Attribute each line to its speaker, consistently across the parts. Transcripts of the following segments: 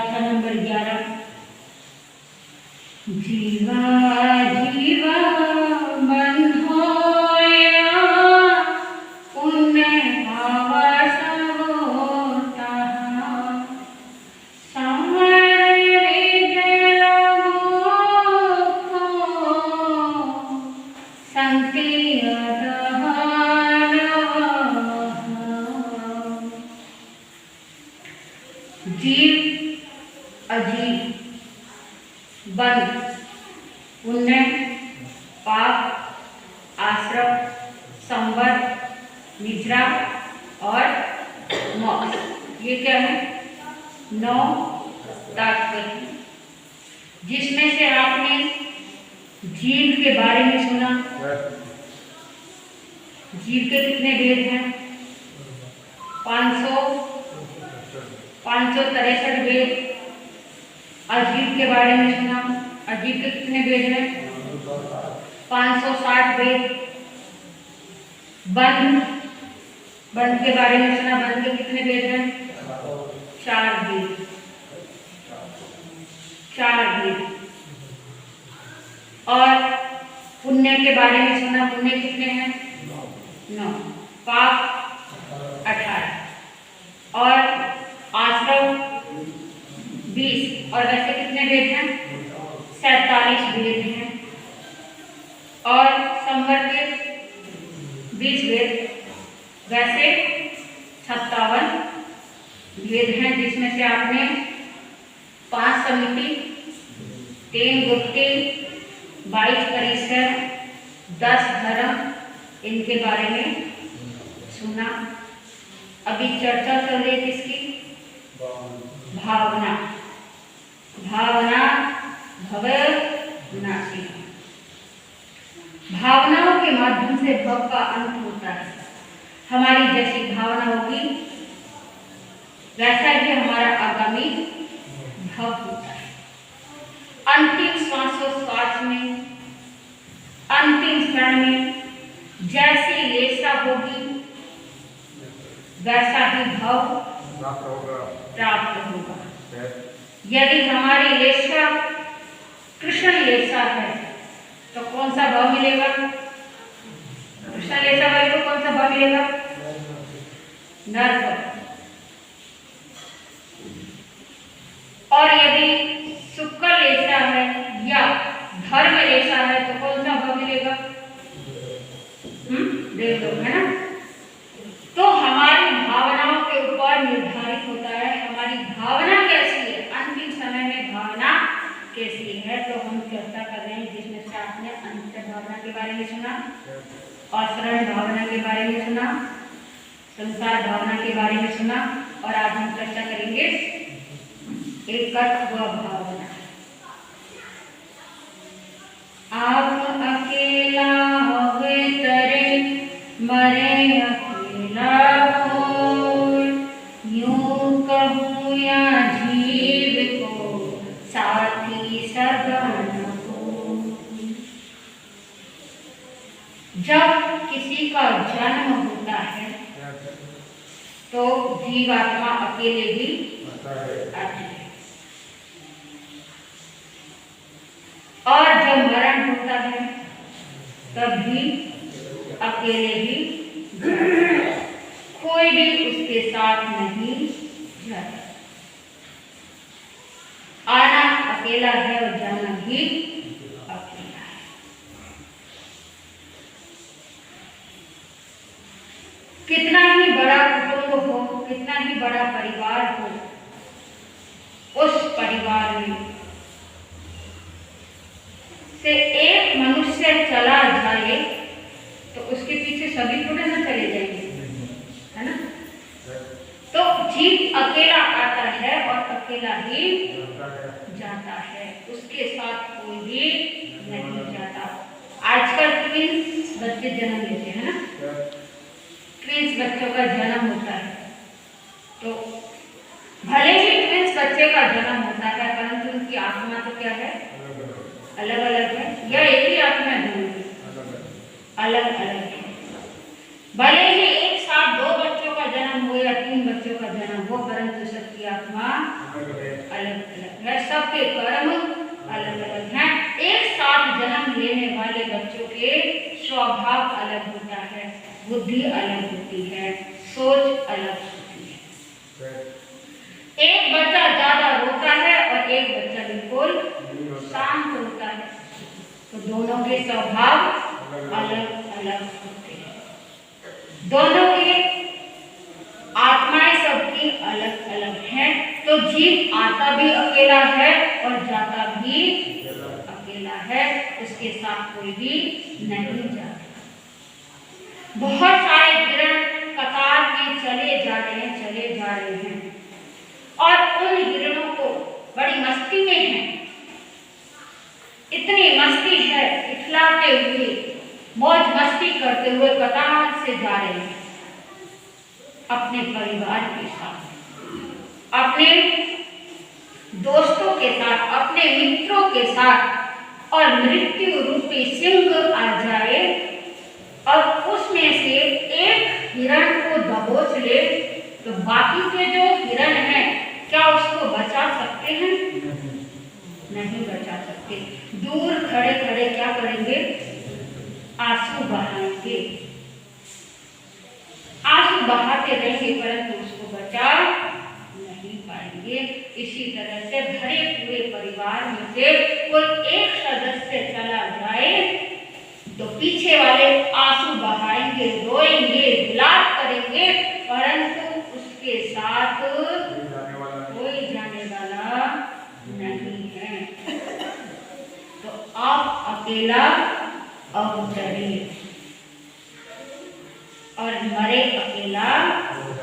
Speaker 1: गाथा नंबर 11। जीवा जीवा बंधोया पुण्य पावस होता जीव अजीव बंध पुण्य पाप आश्रम संवर निद्रा और मोक्ष, ये क्या है? 9 तात्पर्य, जिसमें से आपने जीव के बारे में सुना। जीव के कितने भेद हैं? 563 भेद। अजीव के बारे में सुना। अजीव के कितने भेद हैं? 560 भेद। बंध के बारे में सुना। बंध के कितने भेद हैं? 4 भेद। 4 भेद। और पुण्य के बारे में सुना। पुण्य कितने हैं? 9। पाप 18 और आश्रम 20। और वैसे कितने भेद हैं? 47 भेद हैं। और संवर के 20 भेद, वैसे 57 भेद हैं, जिसमें से आपने 5 समिति, 3 गुप्ति, 22 परिसर, 10 धर्म, इनके बारे में सुना। अभी चर्चा चल रही है किसकी? भावना। भावना भवनाशी। भावनाओं के माध्यम से भव का अंत होता है। हमारी जैसी भावना होगी वैसा ही हमारा आगामी भव होता है। अंतिम श्वासोच्छ्वास में, अंतिम क्षण में जैसी लेसा होगी वैसा ही भव प्राप्त होगा। यदि हमारी लेसा कृष्ण लेसा है तो कौन सा भाव मिलेगा? कृष्ण लेसा वाले को कौन सा भाव मिलेगा? नर्क। और यदि शुक्र लेसा है या धर्म लेसा है तो कौन सा भाव मिलेगा? देवलोक, है ना? तो हमारी भावनाओं के ऊपर निर्धारित होता है हमारी भावना कैसी है, अंतिम समय में भावना कैसी है। तो हम चर्चा कर रहे हैं, जिसमें से आपने अंतर भावना के बारे में सुना, असरण भावना के बारे में सुना, संसार भावना के बारे में सुना, और आज हम चर्चा करेंगे एकत्व भावना। आप अकेला होवे तरे मरे अकेला कोई, यूं कहूँ या जीव को साथी सगन को। जब किसी का जन्म होता है तो जीवात्मा अकेले भी आती है, और जब मरण होता है तब भी अकेले ही, कोई भी उसके साथ नहीं जाता। आना अकेला है और जाना भी अकेला है। कितना ही बड़ा कुटुंब हो, कितना ही बड़ा परिवार हो, उस परिवार में से एक मनुष्य चला जाए तो उसके पीछे सभी थोड़े ना चले जाएंगे, है ना? तो जीव अकेला आता है और अकेला ही जाता है, उसके साथ कोई भी नहीं जाता। आजकल ट्विंस बच्चे जन्म लेते हैं ना, ट्विंस बच्चों का जन्म होता है, तो भले ही ट्विंस बच्चे का जन्म होता है परंतु उनकी आत्मा तो क्या है? अलग अलग है, या एक ही आत्मा है? अलग अलग है। भले ही एक साथ 2 बच्चों का जन्म हो या 3 बच्चों का जन्म हो, परंतु सबकी आत्मा अलग अलग अलग है, सबके कर्म अलग अलग हैं। एक साथ जन्म लेने वाले बच्चों के स्वभाव अलग होता है, बुद्धि अलग होती है, सोच अलग होती है। एक बच्चा ज्यादा रोता है और एक बच्चा बिल्कुल शांत होता है, तो दोनों के स्वभाव अलग अलग होते हैं। दोनों की आत्माएं सबकी अलग अलग हैं। तो जीव आता भी अकेला है और जाता भी अकेला है, उसके साथ कोई भी नहीं जाता। बहुत सारे हिरण कतार में चले जा रहे हैं और उन हिरणों को बड़ी मस्ती में है, इतनी मस्ती है, इठलाते हुए मौज मस्ती करते हुए कतार से जा रहे हैं अपने परिवार के साथ, अपने दोस्तों के साथ, अपने मित्रों के साथ, और मृत्यु रूपी सिंह आ जाए और उसमें से एक हिरण को दबोच ले, तो बाकी के जो हिरण हैं क्या उसको बचा सकते हैं? नहीं बचा सकते। दूर खड़े खड़े क्या करेंगे? आंसू बहाएंगे, आंसू बहाते रहेंगे, परंतु उसको बचा नहीं पाएंगे। इसी तरह से भरे पूरे परिवार में से कोई एक सदस्य चला जाए तो पीछे वाले आंसू बहाएंगे, रोएंगे, विलाप करेंगे, परंतु उसके साथ कोई जाने वाला नहीं है। तो आप अकेला अवतरिए और मरे अकेला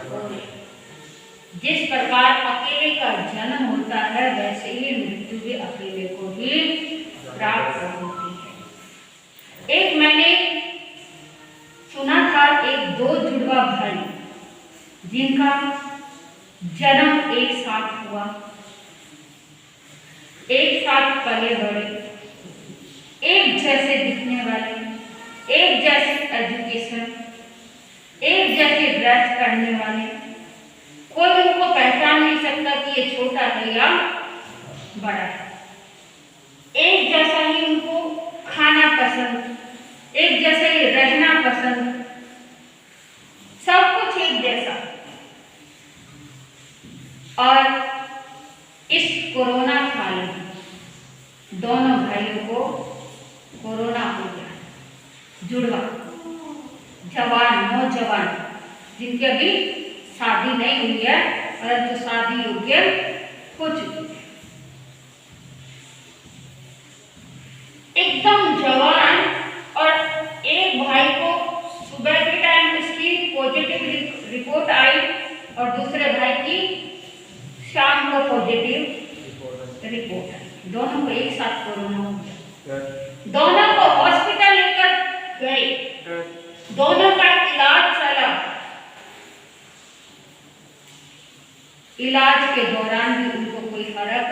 Speaker 1: होए। जिस प्रकार अकेले का जन्म होता है, वैसे ही मृत्यु भी अकेले को ही प्राप्त होती है। एक मैंने सुना था, एक दो जुड़वा भाई जिनका जन्म एक साथ हुआ, एक साथ पले बड़े, एक जैसे दिखने वाले, एक जैसे एजुकेशन, एक जैसे ड्रेस पहनने वाले, कोई उनको पहचान नहीं सकता कि ये छोटा है या बड़ा है। एक जैसा ही उनको खाना पसंद, एक जैसा ही रहना पसंद, सब कुछ एक जैसा। और इस कोरोना काल में दोनों भाइयों को कोरोना हो गया, जुड़वा, जवान, नौजवान, जिनके अभी शादी नहीं हुई है परंतु शादी योग्य हो चुकी है। एकदम जवान, और एक भाई को सुबह के टाइम उसकी पॉजिटिव रिपोर्ट आई और दूसरे भाई की शाम को पॉजिटिव रिपोर्ट आई। दोनों को एक साथ कोरोना हो गया। दोनों को हॉस्पिटल लेकर गए, दोनों का इलाज चला। इलाज के दौरान भी उनको कोई फर्क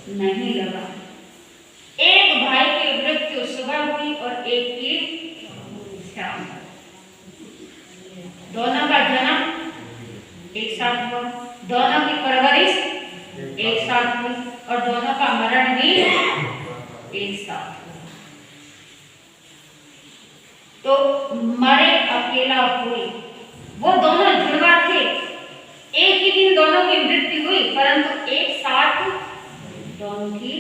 Speaker 1: नहीं लगा। एक भाई की मृत्यु सुबह हुई और एक की शाम। दोनों का जन्म एक साथ हुआ, दोनों की परवरिश एक साथ हुई और दोनों का मरण भी एक साथ हुआ। तो मरे अकेला हुए। वो दोनों जुड़वा थे, एक ही दिन दोनों की मृत्यु हुई, परंतु एक साथ दोनों की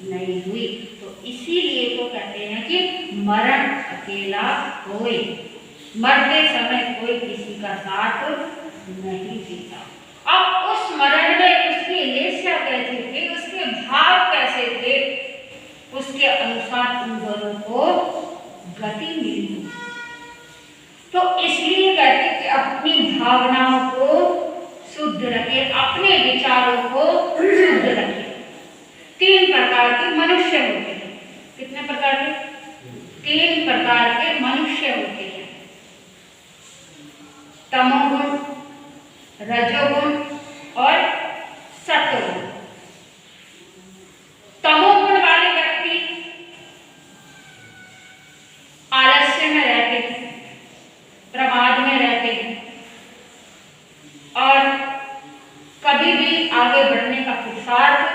Speaker 1: नहीं हुई। तो इसीलिए तो कहते हैं कि मरण अकेला होए। मरते समय कोई किसी का साथ नहीं देता। अब उस मरण में उसकी लेशा कैसे थी, उसके भाव कैसे थे, उसके अनुसार उन दोनों को गति मिली। तो इसलिए कहते कि अपनी भावनाओं को शुद्ध रखे, अपने विचारों को शुद्ध रखे। 3 प्रकार के मनुष्य होते हैं। कितने प्रकार के? 3 प्रकार के मनुष्य होते हैं। तमोगुण, रजोगुण और सत्वगुण। तमोगुण वाले व्यक्ति आलस्य में रहते हैं, प्रमाद में रहते हैं और कभी भी आगे बढ़ने का पुरुषार्थ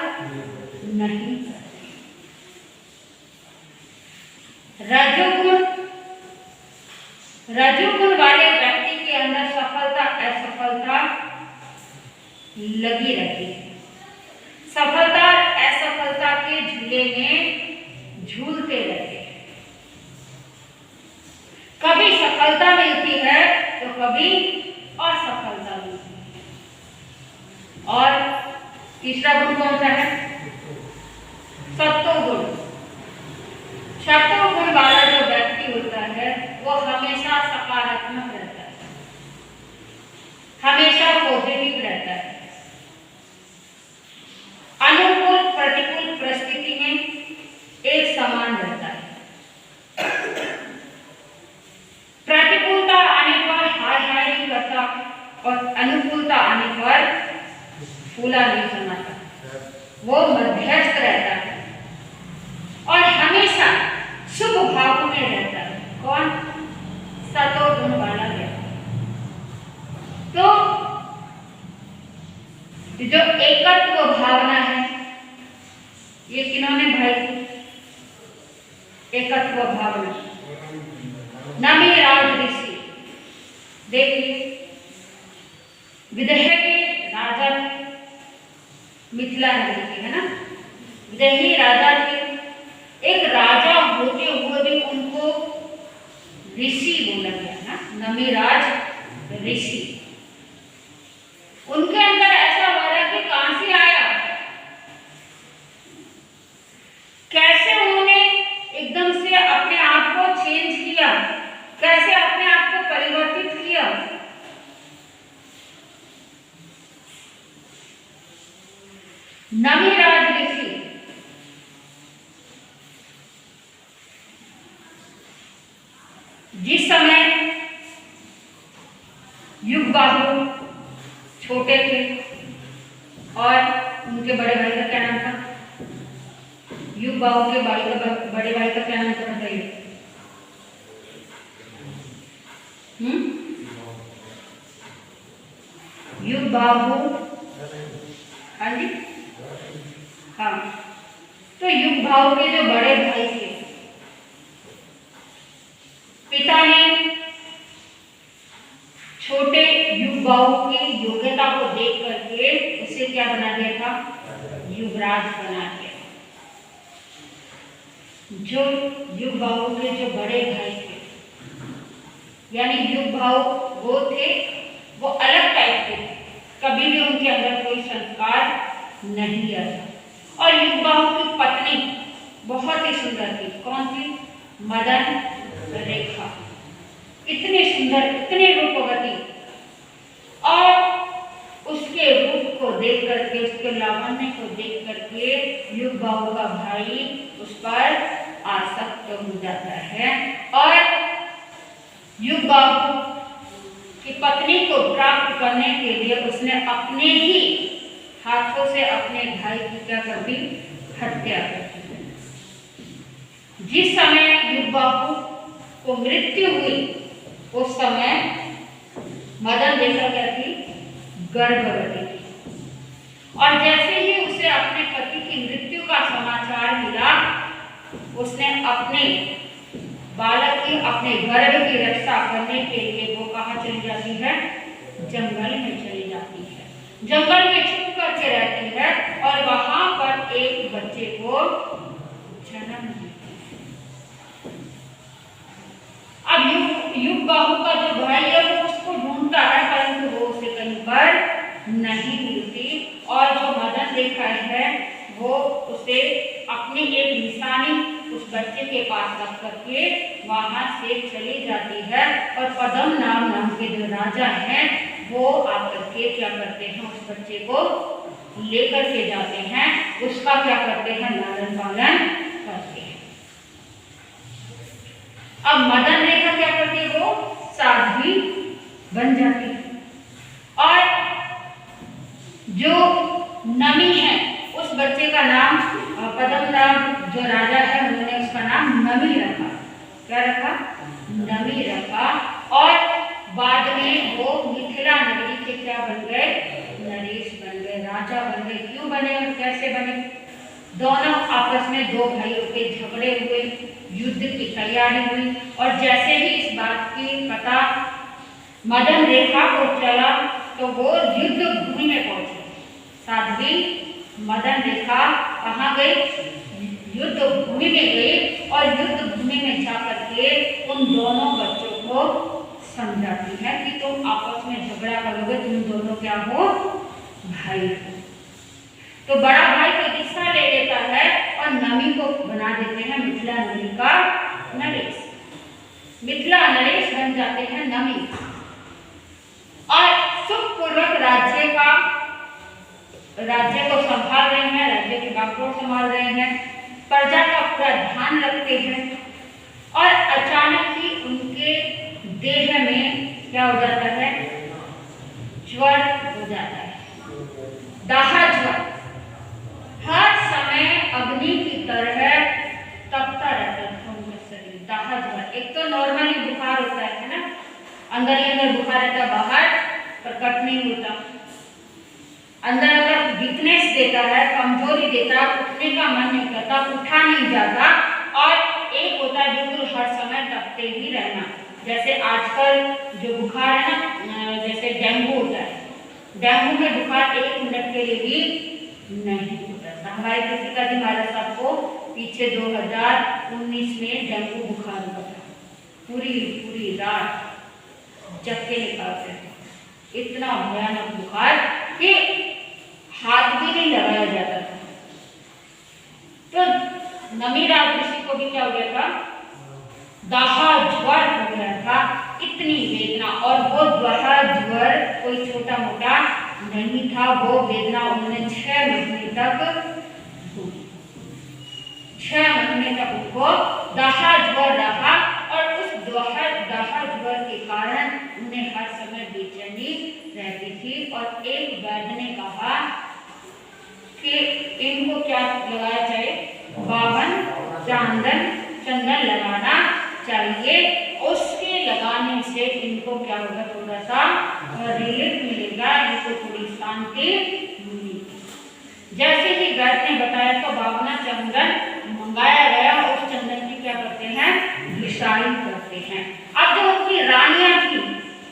Speaker 1: नहीं करते। रजोगुण वाले व्यक्ति के अंदर सफलता असफलता लगी रहती है। सफलता असफलता के झूले में झूलते रहते हैं। कभी सफलता मिलती है तो कभी असफलता मिलती है। और तीसरा गुण कौन सा है? सत्वगुण। सत्वगुण वाला जो व्यक्ति होता है वो हमेशा सकारात्मक रहता है, हमेशा पॉजिटिव रहता है, अनुकूल प्रतिकूल परिस्थिति में एक समान रहता है। प्रतिकूलता आने पर हाय हाय नहीं करता और अनुकूलता आने पर फूला नहीं समाता, वो मध्यस्थ रहता है और हमेशा शुभ भाव में रहता है। कौन? सत्वगुण वाला व्यक्ति। तो जो एकत्व भावना है ये किन्होंने भाई? एकत्व भावना नमिराज ऋषि। देखिए विदेह के राजा थे, मिथिला नगरी के, है ना, विदेही राजा थे। एक राजा होते हुए भी उनको ऋषि बोला गया ना, नमिराज ऋषि। उनके अंदर ऐसा हो रहा कि कहां से आया, कैसे उन्होंने एकदम से अपने आप को चेंज किया, कैसे अपने आप को परिवर्तित किया। नमिराज ऋषि जिस समय युगबाहु छोटे थे और उनके बड़े भाई का क्या नाम था? युगबाहु के बड़े भाई का क्या नाम था बताइए? युगबाहु, हाँ जी, हाँ। तो युगबाहु के जो बड़े भाई थे, पिता ने छोटे युगबाहु की योग्यता को देख करके उसे क्या बना दिया था? युवराज बना दिया। जो युगबाहु के जो बड़े भाई थे, यानी युगबाहु वो थे, वो अलग टाइप के, कभी भी उनके अंदर कोई संस्कार नहीं आता। और युगबाहु की पत्नी बहुत ही सुंदर थी। कौन थी? मदन रेखा। इतनी सुंदर, इतनी रूपवती, और उसके रूप को देख करके, उसके लावण्य को देख करके युगबाहु का भाई उस पर आसक्त हो जाता है और युगबाहु की पत्नी को प्राप्त करने के लिए उसने अपने ही हाथों से अपने भाई की क्या कर दी? हत्या कर दी। जिस समय युगबाहु को मृत्यु हुई उस समय मदन रेखा क्या थी? गर्भवती थी। और जैसे ही उसे अपने पति की मृत्यु का समाचार मिला, उसने अपने बालक की, अपने गर्भ की रक्षा करने के लिए वो कहाँ चली जाती है? जंगल में चली जाती है। जंगल में छुप करके रहती है और वहां पर एक बच्चे को जन्म देती है। अब युगबाहु का जो भाई है वो उसको ढूंढता है, परंतु वो उसे कहीं पर नहीं मिलती। और जो मदन रेखा है वो उसे अपनी एक निशानी उस बच्चे के पास रख करके वहां से चली जाती है। और पदम नाम के जो राजा हैं वो आकर के क्या करते हैं? उस बच्चे को लेकर के जाते हैं, उसका क्या करते हैं? लालन पालन करते हैं। अब मदन रेखा क्या करती है? वो साध्वी बन जाती है। और जो नमी है उस बच्चे का नाम, पदम नाम जो राजा है उन्होंने उसका नाम नमी रखा। क्या रखा? नमी रखा। और बाद में वो मिथिला नगरी के क्या बन गए? नरेश बन गए, राजा बन गए। क्यों बने और कैसे बने? दोनों आपस में दो भाइयों के झगड़े हुए, युद्ध की तैयारी हुई और जैसे ही इस बात की पता मदन रेखा को चला तो वो युद्ध भूमि में पहुंची। साध्वी मदन रेखा कहाँ गई? युद्ध भूमि में गई और युद्ध भूमि में जाकर के उन दोनों बच्चों को समझाती है कि तुम आपस में झगड़ा करोगे, तुम दोनों क्या हो? भाई हो। तो बड़ा भाई तो हिस्सा ले लेता है और नमी को बना देते हैं मिथिला नगरी का नरेश। मिथिला नरेश बन जाते हैं नमी और सुखपूर्वक राज्य को संभाल रहे हैं, राज्य की बागडोर संभाल रहे हैं, प्रजा का पूरा ध्यान रखते हैं। और अचानक ही उनके देह में क्या हो जाता है? ज्वर हो जाता है, दाहा ज्वर। हर समय अग्नि की तरह तपता रहता था उनका शरीर, दाहा ज्वर। एक तो नॉर्मली बुखार होता है ना, अंदर ही अंदर बुखार रहता, बाहर प्रकट नहीं होता। अंदर अगर वीकनेस देता है, कमजोरी देता है, उठने का मन नहीं करता, उठा नहीं जाता। और एक होता है बिल्कुल हर समय तपते ही रहना, जैसे आजकल जो बुखार है ना, जैसे डेंगू होता है। डेंगू में बुखार 1 मिनट के लिए भी नहीं होता। हमारे कृतिका जी महाराज साहब को पीछे 2019 में डेंगू बुखार हुआ था, पूरी रात जग के निकालते थे। इतना भयानक बुखार कि हाथ भी नहीं लगाया जाता था। तो नमीराज ऋषि को भी क्या हो गया था? दाहा ज्वर हो गया था, इतनी वेदना। और वो दाहा ज्वर कोई छोटा मोटा नहीं था, वो वेदना उन्होंने 6 महीने तक 6 महीने तक उनको दाहा ज्वर रहा। और उस दाहा ज्वर के कारण उन्हें हर समय बेचैनी रहती थी। और एक वैद्य ने कहा कि इनको क्या लगाया जाए? बावन चंदन लगाना चाहिए, उसके लगाने से इनको क्या होगा? थोड़ा सा रिलीफ मिलेगा, इनको थोड़ी शांति मिलेगी। जैसे ही वैद्य ने बताया तो बावना चंदन मंगाया गया। उस चंदन की क्या करते हैं? घिसाई करते हैं। अब जो उनकी रानियां थी,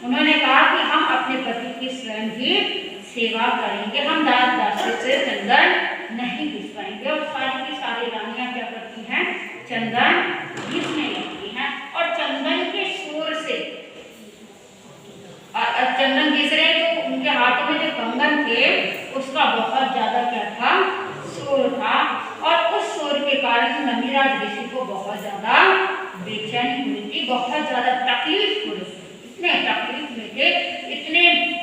Speaker 1: उन्होंने कहा कि हम अपने पति की स्वयं ही सेवा करेंगे, हम दास दासी से चंदन नहीं घिसवाएंगे। और सारी की सारी रानियां क्या करती हैं? चंदन घिसने लगती हैं। और चंदन के शोर से चंदन घिस रहे तो उनके हाथों में जो कंगन थे उसका बहुत ज्यादा क्या था? शोर था। और उस शोर के कारण नमीराज ऋषि को बहुत ज्यादा बेचैनी हुई थी, बहुत ज्यादा तकलीफ हो रही थी। इतने तकलीफ में थे, इतने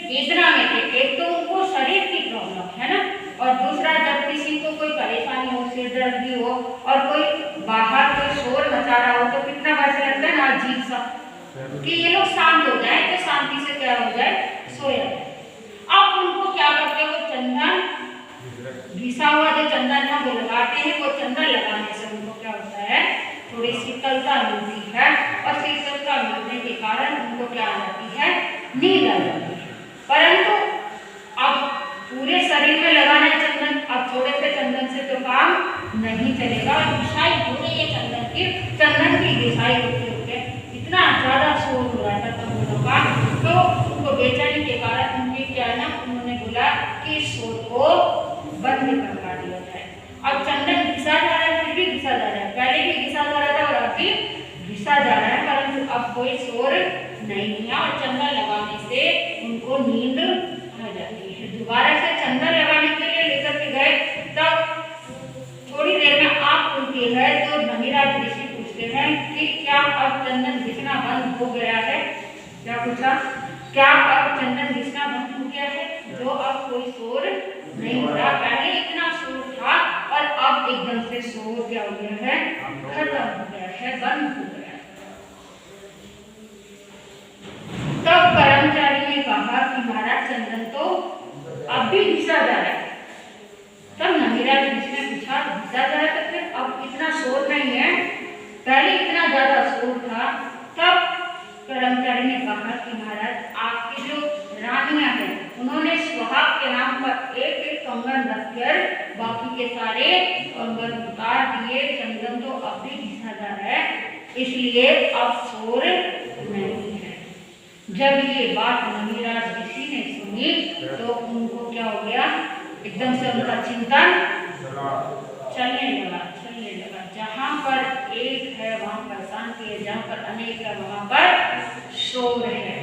Speaker 1: वेदना में थे। एक तो उनको शरीर की प्रॉब्लम है ना, और दूसरा जब किसी को कोई परेशानी हो, सिर दर्द भी हो और कोई बाहर कोई शोर मचा रहा हो तो कितना वैसे लगता है ना अजीब सा कि ये लोग शांत हो जाए, तो शांति से क्या हो जाए? सोया जाए। अब उनको क्या करते हैं? वो चंदन घिसा हुआ जो चंदन है वो लगाते हैं। वो चंदन लगाने से उनको क्या होता है? थोड़ी शीतलता मिलती है। और शीतलता मिलने के कारण उनको क्या आ जाती है? नींद आ जाती है। परंतु अब पूरे शरीर में लगाना है चंदन, अब थोड़े से चंदन से तो काम नहीं चलेगा। घिसाई हो रही है चंदन की घिसाई होते होते इतना ज्यादा शोर हो रहा था सब लोगों का। तो उनको बेचैनी के कारण उनके क्या है ना, उन्होंने बोला कि शोर को बंद करवा दिया जाए। अब चंदन घिसा जा रहा है, फिर भी घिसा जा रहा है, पहले भी घिसा जा रहा था और अभी घिसा जा रहा है, परंतु अब कोई शोर नहीं है। और चंदन लगाने से उनको नींद आ जाती है। दोबारा से चंदन लगाने के लिए लेकर के गए, तब थोड़ी देर में आँख खुलती है तो नमीराज ऋषि पूछते हैं कि क्या अब चंदन घिसना बंद हो गया है? क्या पूछा? क्या अब चंदन घिसना बंद हो गया है? जो अब कोई शोर नहीं हो रहा, पहले इतना शोर था और अब एकदम से शोर क्या हो गया है? खत्म हो गया है, बंद हो गया है। तब कर्मचारी ने कहा कि महाराज चंदन तो अब भी घिसा जा रहा है। तब नमीराज ऋषि ने पूछा घिसा जा रहा है, फिर अब इतना शोर नहीं है, पहले इतना ज्यादा शोर था। तब कर्मचारी ने कहा कि महाराज आपकी जो रानियां हैं उन्होंने सुहाग के नाम पर एक एक कंगन रखकर बाकी के सारे उतारे और गर उतार दिए, चंदन तो अब भी घिसादार है, इसलिए अब शोर नहीं है। जब ये बात नमीराज ऋषि ने सुनी तो उनको क्या हो गया, एकदम से उनका चिंतन चलने लगा। जहाँ पर एक है वहाँ पर शांति है, जहाँ पर अनेक है वहाँ पर शोर है।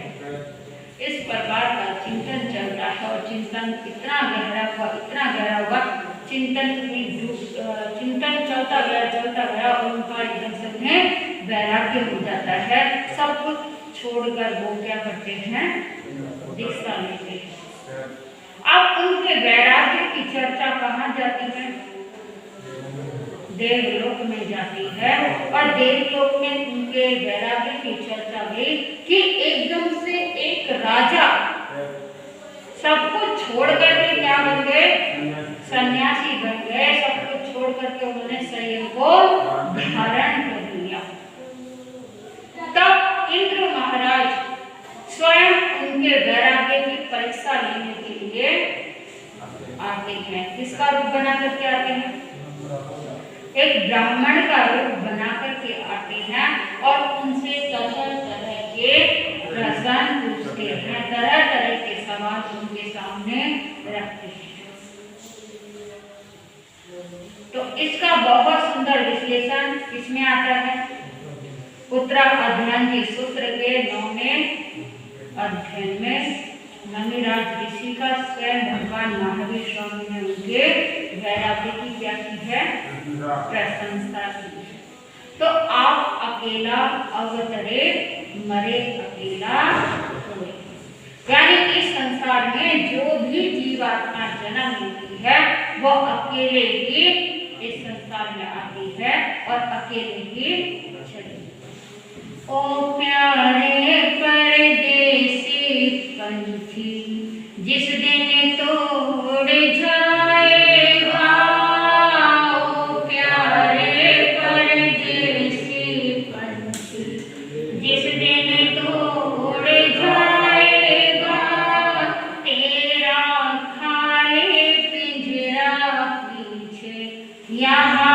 Speaker 1: इस प्रकार का चिंतन चलता है और चिंतन इतना गहरा हुआ, चिंतन चलता गया और उनका एकदम से उन्हें वैराग्य हो जाता है। सब कुछ छोड़कर वो क्या करते हैं, दीक्षा लेते हैं। अब उनके वैराग्य की चर्चा कहाँ जाती है, देवलोक में जाती है। और देवलोक में उनके वैराग्य की चर्चा हुई कि एकदम से एक राजा सब कुछ छोड़ करके क्या बन गए, सन्यासी बन गए। सब कुछ छोड़ करके उन्होंने शरीर को धारण कर लिया। तब इंद्र महाराज स्वयं उनके वैराग्य की परीक्षा लेने के लिए आते हैं। किसका रूप बना करके आते हैं, एक ब्राह्मण का रूप बना करके आते हैं और उनसे तरह तरह के प्रश्न पूछते हैं, तरह तरह के सवाल उनके सामने रखते हैं। तो इसका बहुत सुंदर विश्लेषण इसमें आता है। उत्तराध्यायी सूत्र के 9वें अध्ययन में नमीराज ऋषि का स्वयं भगवान महावीर स्वामी ने उनके वैराग्य की क्या की है, प्रशंसा की है। तो आप अकेला अवतरे मरे अकेला होए, यानी इस संसार में जो भी जीवात्मा जन्म लेती है वो अकेले ही इस संसार में आती है और अकेले ही चली। ओ प्यारे परदेसी पंछी, जिस दिन तोड़ जाएगा, ओ प्यारे परदेसी पंछी, जिस दिन तोड़ जाएगा, तेरा खाली पिंजरा पीछे यहाँ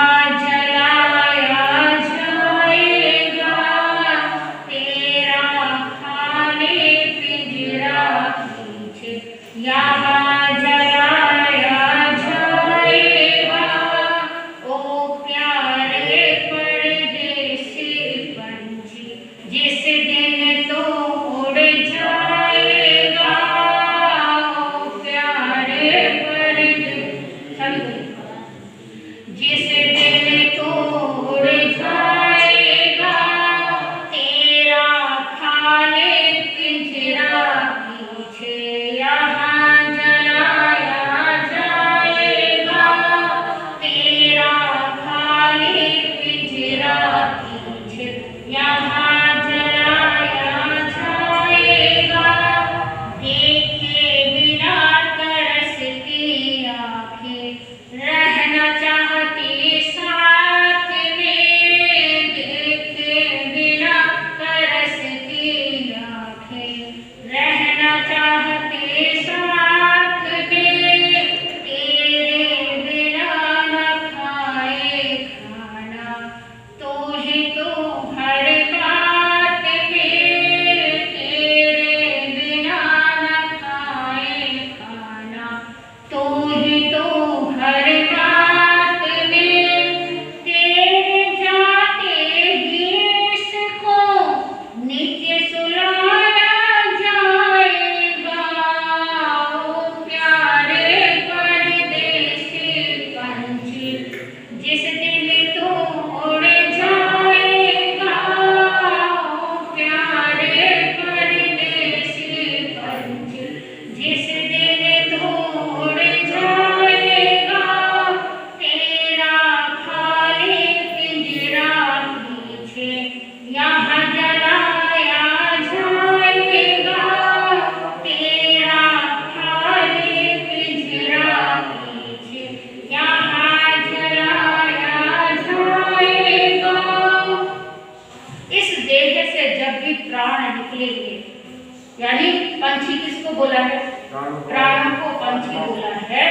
Speaker 1: यानी पंछी किसको बोला है, प्राण को पंछी बोला है।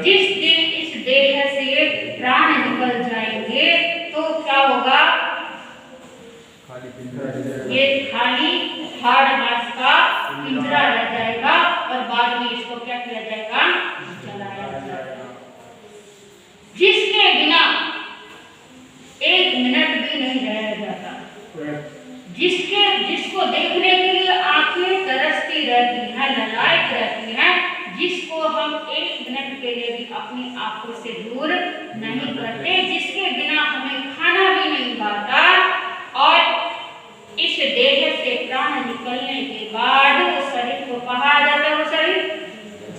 Speaker 1: जिस दिन इस देह से प्राण निकल जाएंगे तो क्या होगा, ये खाली हाड़ मांस का पिंजरा रह जाएगा और बाद में इसको क्या किया जाएगा, जलाया जाएगा। जिसके बिना एक मिनट भी नहीं रहा जाता, जिसको देखने के लिए आंखें तरसती रहती हैं, ललायत रहती हैं, जिसको हम एक मिनट के लिए भी अपनी आंखों से दूर नहीं करते, जिसके बिना हमें खाना भी नहीं भाता और इस देह से प्राण निकलने के बाद वो शरीर को कहा जाता है, वो शरीर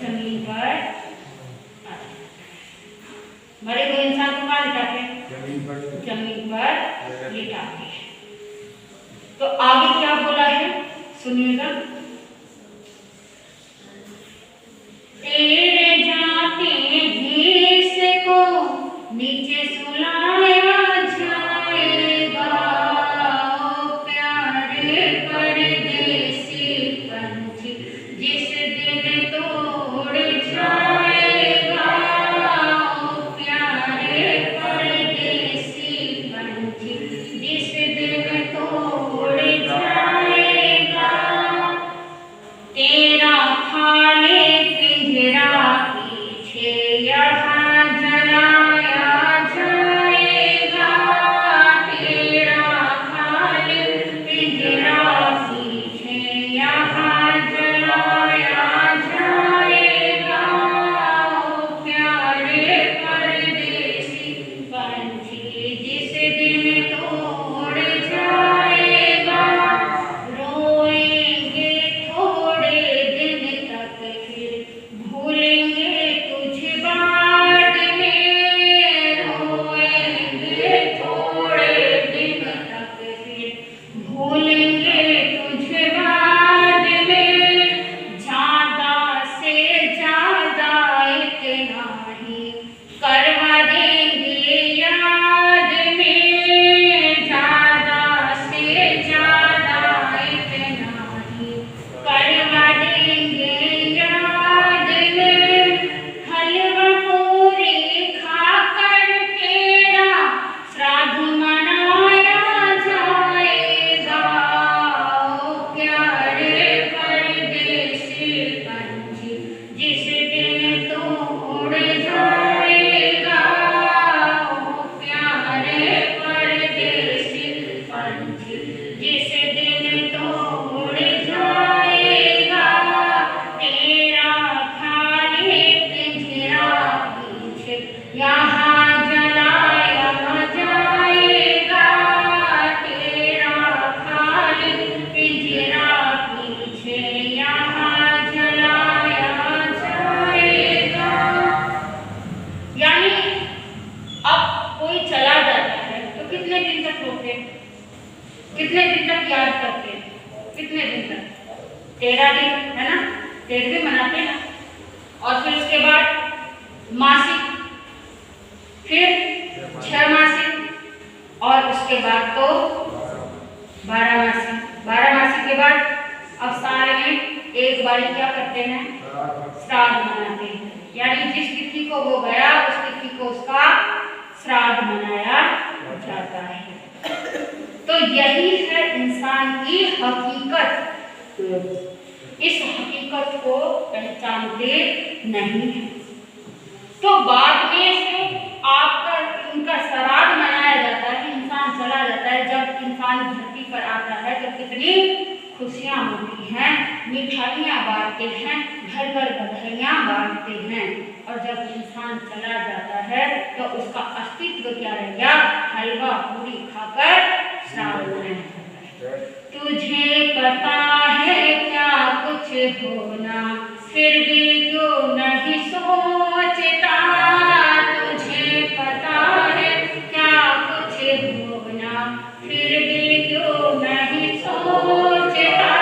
Speaker 1: जमीन पर मरे हुए इंसान को कहाँ लिटाते हैं, जमीन पर लिटाते हैं। तो आगे क्या बोला है सुनिएगा, तेरे जाते भेष को नीचे सुलाया जाएगा, प्यारे परदेसी पंछी जिस दिन तोड़ जाएगा, प्यारे परदेसी पंछी जिस दिन तोड़ जाएगा, तेरा खाने पिंजरा पीछे यहाँ जलाया जाएगा, तेरा खाने पिंजरा पीछे यहाँ जलाया जाएगा, प्यारे परदेसी पंछी जिस दिन तोड़ जाएगा, रोएंगे थोड़े दिन तक फिर भूलेंगे तुझे बाद में, रोएंगे थोड़े दिन तक फिर भूलेंगे तुझे बाद में, ज्यादा से ज्यादा इतना ही करवा देंगे याद में, ज्यादा से ज्यादा इतना ही करवा देंगे याद में, हलवा पूरी खाकर तेरा श्राद्ध मनाया जाएगा, प्यारे परदेसी पंछी जिस दिन तोड़ जाएगा, प्यारे परदेसी पंछी जिस दिन तोड़ जाएगा, तेरा खाने पिंजरा पीछे यहाँ जलाया जाएगा, तेरा खाने पिंजरा पीछे यहाँ जलाया जाएगा। यानी अब कोई चला जाता है तो कितने दिन तक रोके, कितने दिन तक याद करते हैं, कितने दिन तक, 13 दिन है ना, 13 दिन मनाते हैं। और फिर उसके बाद मासिक, फिर 6 मासिक और उसके बाद तो 12 मासिक। 12 मासिक के बाद अब साल में एक बार क्या करते हैं, श्राद्ध मनाते हैं। यानी जिस तिथि को वो गया उस तिथि को उसका श्राद्ध मनाया जाता है। तो यही है इंसान की हकीकत। इस हकीकत को पहचानते नहीं है तो बाद में से आपका इनका श्राद्ध मनाया जाता है, इंसान चला जाता है। जब इंसान धरती पर आता है तो कितनी खुशियाँ होती हैं, मिठाइयाँ बांटते हैं, घर घर बधाइयाँ बांटते हैं। और जब इंसान चला जाता है तो उसका अस्तित्व क्या रह गया, हलवा पूरी खाकर श्राद्ध मनाया जाता है। तुझे पता है क्या कुछ होना फिर भी क्यों नहीं सोचता, तुझे पता है क्या कुछ होना फिर भी क्यों नहीं सोचता,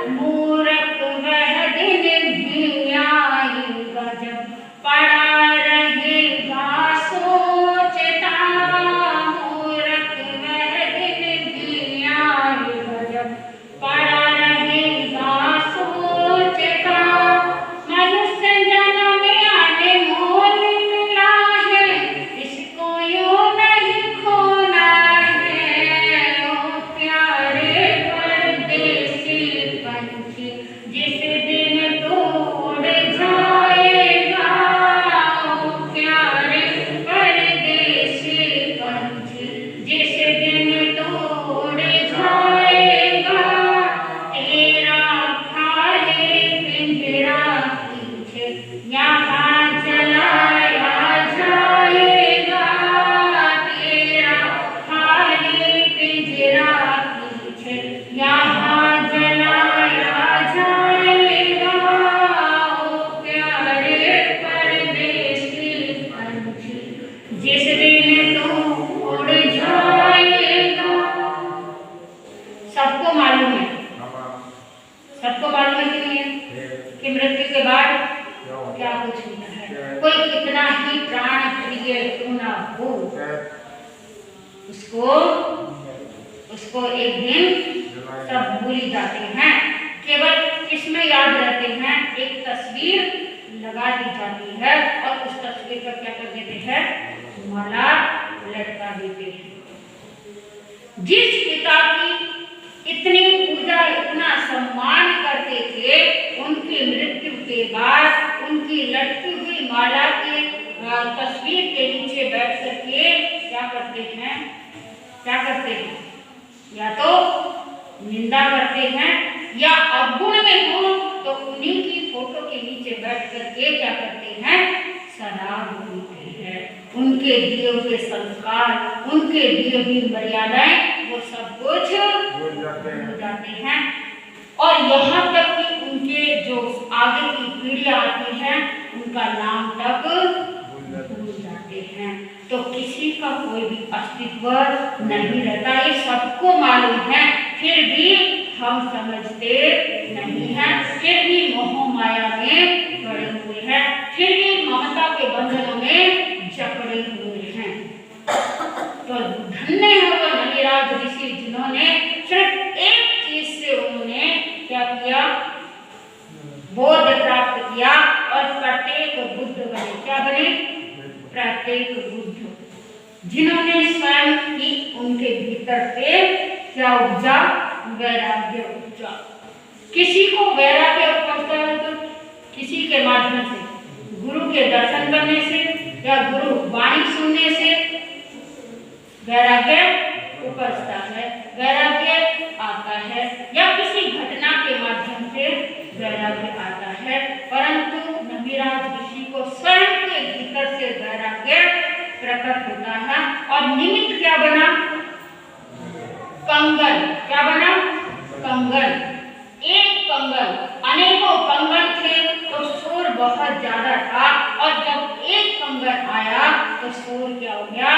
Speaker 1: मूर्ख वह दिन भी आएगा जब पड़ा रहेगा सोचता, मूर्ख वह दिन भी आएगा जब पड़ा जिस दिन तू उड़ जाएगा। सबको मालूम है, सबको मालूम है कि नहीं है कि मृत्यु के बाद क्या कुछ होता है। कोई कितना ही प्राण प्रिय क्यों ना हो, उसको एक दिन सब भूल जाते हैं। केवल किसमें याद रहते हैं, एक तस्वीर लगा दी जाती है और उस तस्वीर पर क्या कर देते हैं, माला लटका देते हैं। जिस पिता की इतनी पूजा इतना सम्मान करते थे, उनकी मृत्यु के बाद उनकी लटकी हुई माला की तस्वीर के नीचे बैठ करके क्या करते हैं, या तो निंदा करते हैं या अवगुण में हो तो उन्हीं की फोटो के नीचे बैठ करके क्या करते हैं, शराब पीते हैं। उनके दिए हुए संस्कार, उनके दिए हुई मर्यादाएं वो सब कुछ भूल जाते हैं। और यहाँ तक कि उनके जो आगे की पीढ़ियां आती हैं उनका नाम तक भूल जाते हैं। तो किसी का कोई भी अस्तित्व नहीं रहता, ये सबको मालूम है, फिर भी हम समझते नहीं हैं, फिर भी मोह माया में पड़े हुए हैं, फिर भी ममता के बंधनों में जकड़े हुए हैं। तो धन्य है वो नलिराज ऋषि जिन्होंने सिर्फ एक चीज से उन्होंने क्या किया, बोध प्राप्त किया और प्रत्येक बुद्ध बने। क्या बने, प्रत्येक बुद्ध, जिन्होंने स्वयं ही उनके भीतर से क्या उपजा, वैराग्य उपजा। किसी को वैराग्य उपजता है तो किसी के माध्यम से, गुरु के दर्शन करने से या गुरु वाणी सुनने से वैराग्य उपजता है, वैराग्य आता है, या किसी घटना के माध्यम से वैराग्य आता है। परंतु नमिराज ऋषि को स्वयं के भीतर से वैराग्य प्रकट होता है। और निमित्त क्या बना, कंगन। क्या बना, कंगन। एक कंगन, अनेकों कंगन थे तो शोर बहुत ज्यादा था, और जब एक कंगन आया तो शोर क्या हो गया,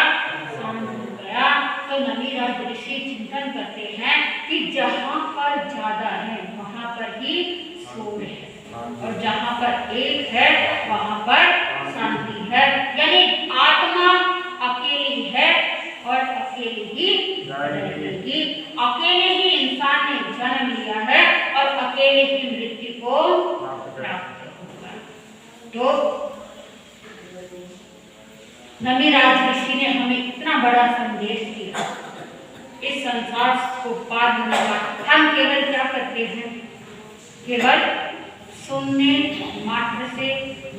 Speaker 1: शांत हो गया। तो नमिराज ऋषि चिंतन करते हैं कि जहाँ पर ज्यादा है वहां पर ही शोर है, और जहाँ पर एक है वहां पर शांति है। यानी आत्मा अकेली है और अकेले ही रहेगी। अकेले ही इंसान ने जन्म लिया है और अकेले ही मृत्यु को प्राप्त होगा। तो नमिराज ऋषि ने हमें इतना बड़ा संदेश दिया, इस संसार को पार होने का। हम केवल क्या करते हैं, केवल सुनने मात्र से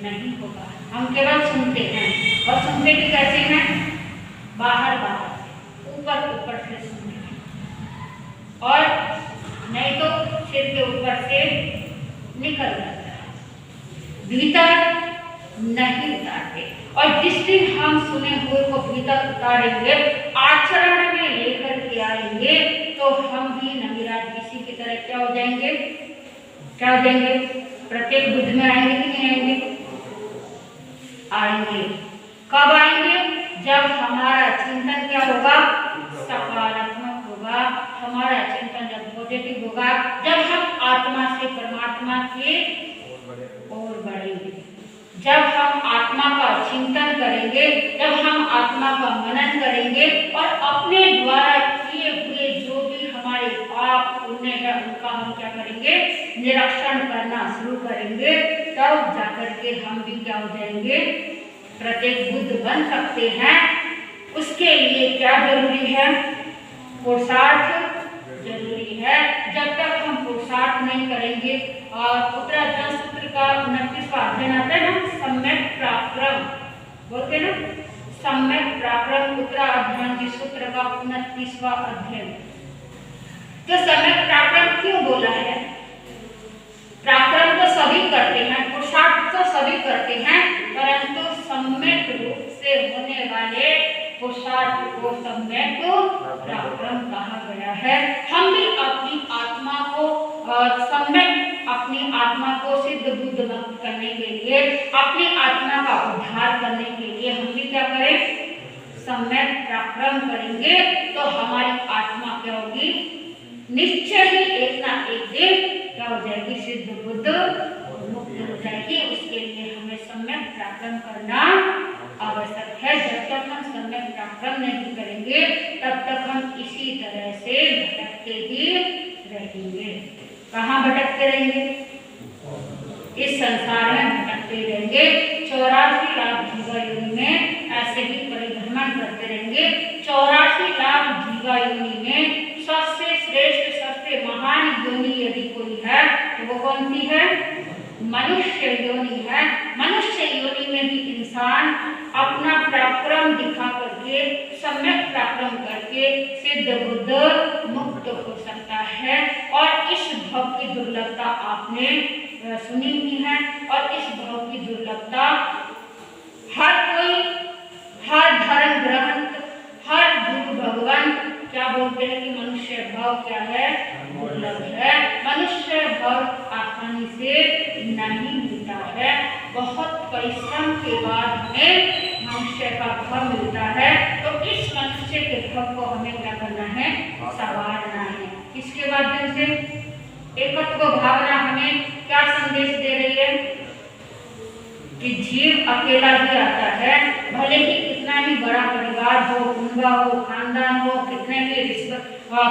Speaker 1: नहीं होगा। हम केवल सुनते हैं, और सुनते भी कैसे हैं, बाहर बाहर, ऊपर ऊपर से सुनते हैं, और नहीं तो सिर के ऊपर से निकल जाता है, भीतर नहीं उतारते। और जिस दिन हम सुने हुए को भीतर उतारेंगे, आचरण में लेकर के आएंगे, तो हम भी नमिराज ऋषि की तरह क्या हो जाएंगे, क्या हो जाएंगे, प्रत्येक बुद्ध में आएंगे कि नहीं आएंगे, आएंगे। कब आएंगे, जब हमारा चिंतन क्या होगा, सकारात्मक होगा, हमारा चिंतन जब पॉजिटिव होगा, जब हम आत्मा से परमात्मा के ओर बढ़ेंगे, जब हम आत्मा का चिंतन करेंगे, जब हम आत्मा का मनन करेंगे और अपने द्वारा किए हुए जो भी हमारे पाप पुण्य है उनका हम क्या करेंगे, निरीक्षण करना शुरू करेंगे, तब जाकर के हम भी क्या हो जाएंगे, प्रत्येक बुद्ध बन सकते हैं। उसके लिए क्या जरूरी है, पुरुषार्थ जरूरी है। जब तक हम पुरुषार्थ नहीं करेंगे, और उत्तराधिकार सूत्र का 29वां अध्ययन आता है ना, सम्यक पराक्रम बोलते ना, सम्यक पराक्रम उत्तराधिकार के सूत्र का 29वां अध्ययन। तो सम्यक पराक्रम क्यों बोला है, पराक्रम तो सभी करते हैं, पुरुषार्थ तो सभी करते हैं, परंतु सम्यक रूप से होने वाले पुरुषार्थ को सम्यक पराक्रम कहा गया है। हम भी अपनी आत्मा को सम्यक, अपनी आत्मा को सिद्ध बुद्ध मुक्त करने के लिए, अपनी आत्मा का उद्धार करने के लिए हम भी क्या करें, सम्यक पराक्रम करेंगे तो हमारी आत्मा क्या होगी, निश्चय ही एक ना एक दिन क्या हो जाएगी, सिद्ध बुद्ध मुक्त हो जाएगी। उसके लिए हमें सम्यक पराक्रम करना आवश्यक है। जब तक हम सम्यक पराक्रम नहीं करेंगे तब तक हम इसी तरह से भटकते ही रहेंगे। कहाँ भटकते रहेंगे, इस संसार में भटकते रहेंगे। 84 लाख जीवा योनि में ऐसे ही परिभ्रमण करते रहेंगे। 84 लाख जीवा योनि में सबसे श्रेष्ठ सबसे महान योनि यदि कोई है तो वो कौन सी है, मनुष्य योनि है। मनुष्य योनि में भी इंसान अपना पराक्रम दिखा करके, सम्यक पराक्रम करके सिद्ध बुद्ध मुक्त हो सकता है। और इस भव की दुर्लभता आपने सुनी ही है, और इस भव की दुर्लभता हर कोई, हर धर्म ग्रंथ, हर गुरु भगवान क्या बोलते हैं कि मनुष्य भाव क्या है, दुर्लभ है। मनुष्य भाव आसानी से नहीं मिलता है, बहुत परिश्रम के बाद हमें मनुष्य का भाव मिलता है। तो इस मनुष्य के भाव को हमें क्या करना है, संवारना है। इसके माध्यम से एकत्व भावना हमें क्या संदेश दे रही है कि जीव अकेला ही आता है, भले ही कितना ही बड़ा परिवार हो, कुंबा हो, खानदान हो, कितने भी रिश्वत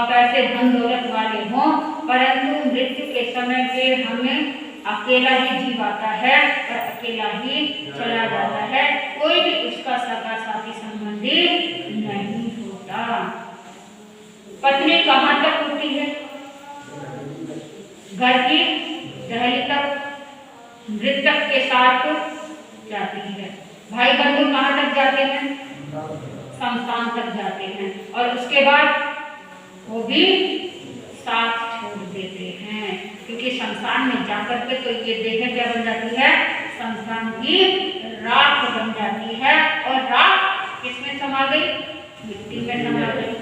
Speaker 1: पैसे धन दौलत वाले हों, परंतु मृत्यु के समय पे हमें अकेला ही जीव आता है और अकेला ही चला जाता है। कोई भी उसका सगा साथी संबंधी नहीं होता। पत्नी कहाँ तक होती है, घर की दहली तक मृतक के साथ जाती है। भाई बंधु कहाँ तक जाते हैं, शमशान तक जाते हैं, और उसके बाद वो भी साथ छोड़ देते हैं, क्योंकि शमशान में जाकर के तो ये देह क्या बन जाती है, शमशान की राख बन जाती है। और राख किसमें समा गई, मिट्टी में समा गई।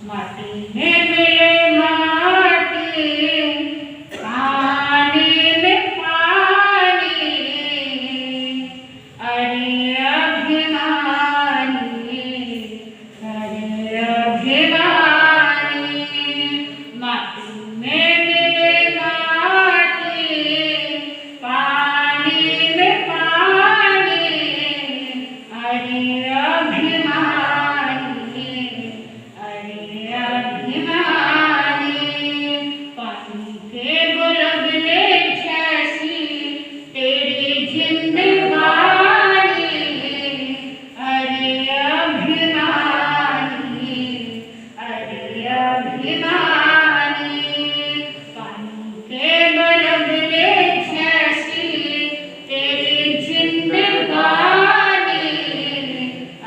Speaker 1: माटी में मिले माटी, पानी में पानी, अरे अभिमानी, अरे अभिमानी। माटी में मिले माटी, पानी में पानी, अरे अभिमानी, अरे अभिमानी। पानी के बुलबुले जैसी तेरी जिंदगानी, अरे अभिमानी, अरे अभिमानी। पानी के बुलबुले जैसी तेरी जिंदगानी,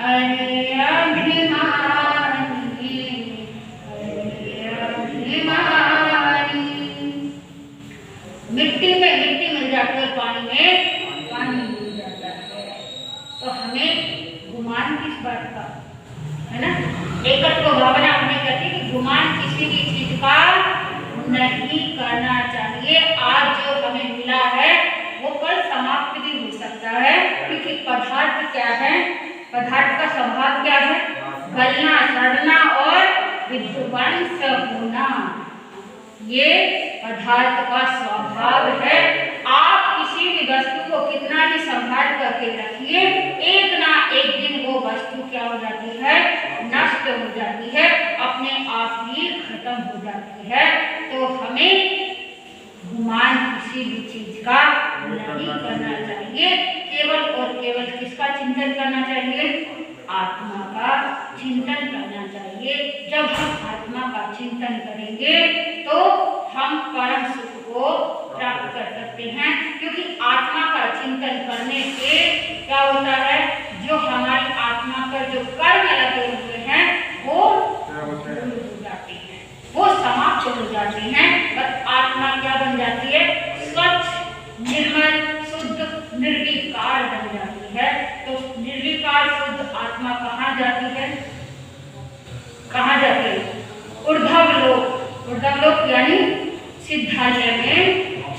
Speaker 1: अरे अभिमानी, अरे अभिमानी। मिट्टी में मिट्टी मिल जाती है, पानी में पानी मिल जाता है। तो हमें गुमान किस बात का है ना, एकत्व भावना हमें कहती है कि गुमान किसी भी चीज का नहीं करना चाहिए। आज जो हमें मिला है वो कल समाप्त भी हो सकता है, क्योंकि पदार्थ क्या है, पदार्थ का स्वभाव क्या है, गलना, सड़ना और विध्वंस होना, ये पदार्थ का स्वभाव है। आप किसी भी वस्तु को कितना ही संभाल करके रखिए, एक ना एक दिन वो वस्तु क्या हो जाती है, नष्ट हो जाती है, अपने आप ही खत्म हो जाती है। तो हमें गुमान किसी भी चीज का नहीं करना चाहिए, केवल और केवल किसका चिंतन करना चाहिए, आत्मा का चिंतन करना चाहिए। जब हम आत्मा का चिंतन करेंगे तो हम परम सुख को प्राप्त कर सकते हैं, क्योंकि आत्मा का चिंतन करने से क्या होता है, जो हमारी आत्मा पर जो कर्म लगे हुए हैं वो दूर हो जाते हैं, वो समाप्त हो जाते हैं, और आत्मा क्या बन जाती है, स्वच्छ, निर्मल, शुद्ध, निर्विकार बन जाती है। तो निर्विकार शुद्ध आत्मा कहाँ जाती है, कहाँ जाती है, ऊर्ध्व लोक। ऊर्ध्व लोक यानी सिद्धालय में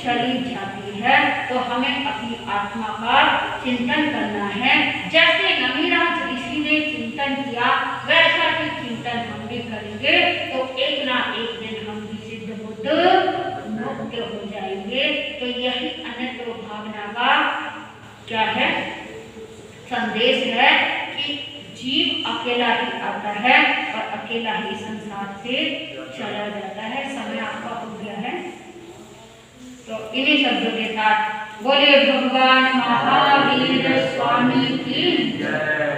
Speaker 1: चली जाती है। तो हमें अपनी आत्मा का चिंतन करना है। जैसे नमीराज ऋषि ने चिंतन चिंतन किया वैसा ही चिंतन हम भी करेंगे तो एक ना एक दिन हम भी सिद्ध बुद्ध मुक्त हो जाएंगे। तो यही अनंत भावना का क्या है संदेश है कि जीव अकेला ही आता है और अकेला ही संसार से चला जाता है। समय आपका हो गया है तो इन्हीं शब्दों के साथ बोले भगवान महावीर स्वामी की जय।